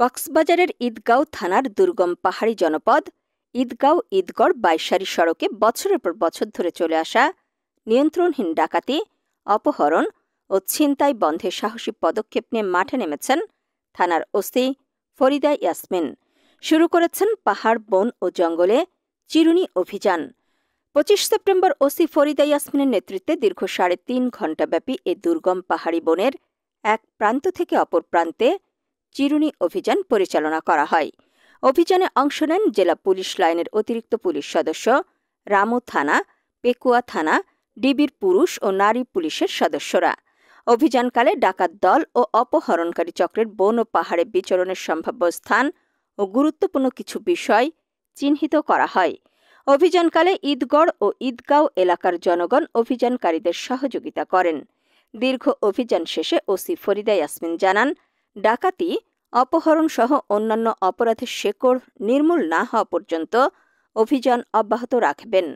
কক্সবাজারের ঈদগাঁও থানার দুর্গম পাহাড়ি জনপদ ঈদগাঁও-ঈদগড় বাইশারি সড়কে বছরের পর বছর ধরে চলে আসা নিয়ন্ত্রণহীন ডাকাতি, অপহরণ ও ছিনতাই বন্ধে সাহসী পদক্ষেপ নিয়ে মাঠে নেমেছেন থানার ওসি ফরিদা ইয়াসমিন। শুরু করেছেন পাহাড়, বন ও জঙ্গলে চিরুনি অভিযান। ২৫ সেপ্টেম্বর ওসি ফরিদা ইয়াসমিনের নেতৃত্বে দীর্ঘ ৩.৫ ঘণ্টাব্যাপী এ দুর্গম পাহাড়ি বনের এক প্রান্ত থেকে অপর প্রান্তে চিরুনি অভিযান পরিচালনা করা হয়। অভিযানে অংশ নেন জেলা পুলিশ লাইনের অতিরিক্ত পুলিশ সদস্য, রামু থানা, পেকুয়া থানা, ডিবির পুরুষ ও নারী পুলিশের সদস্যরা। অভিযানকালে ডাকাত দল ও অপহরণকারী চক্রের বন ও পাহাড়ে বিচরণের সম্ভাব্য স্থান ও গুরুত্বপূর্ণ কিছু বিষয় চিহ্নিত করা হয়। অভিযানকালে ঈদগড় ও ঈদগাঁও এলাকার জনগণ অভিযানকারীদের সহযোগিতা করেন। দীর্ঘ অভিযান শেষে ওসি ফরিদা ইয়াসমিন জানান, ডাকাতি, অপহরণ সহ অন্যান্য অপরাধের শেকড় নির্মূল না হওয়া পর্যন্ত অভিযান অব্যাহত রাখবেন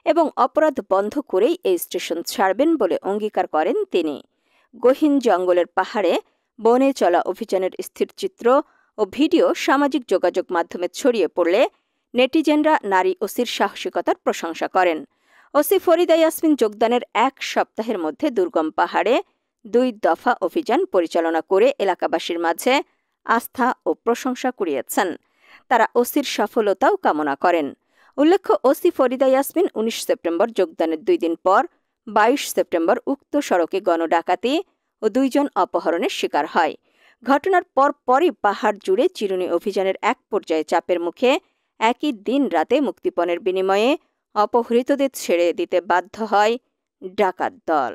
এবং অপরাধ বন্ধ করেই এই স্টেশন ছাড়বেন বলে অঙ্গীকার করেন তিনি। গহীন জঙ্গলের পাহাড়ে বনে চলা অভিযানের স্থিরচিত্র ও ভিডিও সামাজিক যোগাযোগ মাধ্যমে ছড়িয়ে পড়লে নেটিজেনরা নারী ওসির সাহসিকতার প্রশংসা করেন। ওসি ফরিদা ইয়াসমিন যোগদানের এক সপ্তাহের মধ্যে দুর্গম পাহাড়ে ২ দফা অভিযান পরিচালনা করে এলাকাবাসীর মাঝে আস্থা ও প্রশংসা কুড়িয়েছেন। তারা ওসির সফলতাও কামনা করেন। উল্লেখ্য, ওসি ফরিদা ইয়াসমিন ১৯ সেপ্টেম্বর যোগদানের ২ দিন পর ২২ সেপ্টেম্বর উক্ত সড়কে গণডাকাতি ও ২ জন অপহরণের শিকার হয়। ঘটনার পরপরই পাহাড় জুড়ে চিরুনি অভিযানের এক পর্যায়ে চাপের মুখে একই দিন রাতে মুক্তিপণের বিনিময়ে অপহৃতদের ছেড়ে দিতে বাধ্য হয় ডাকাত দল।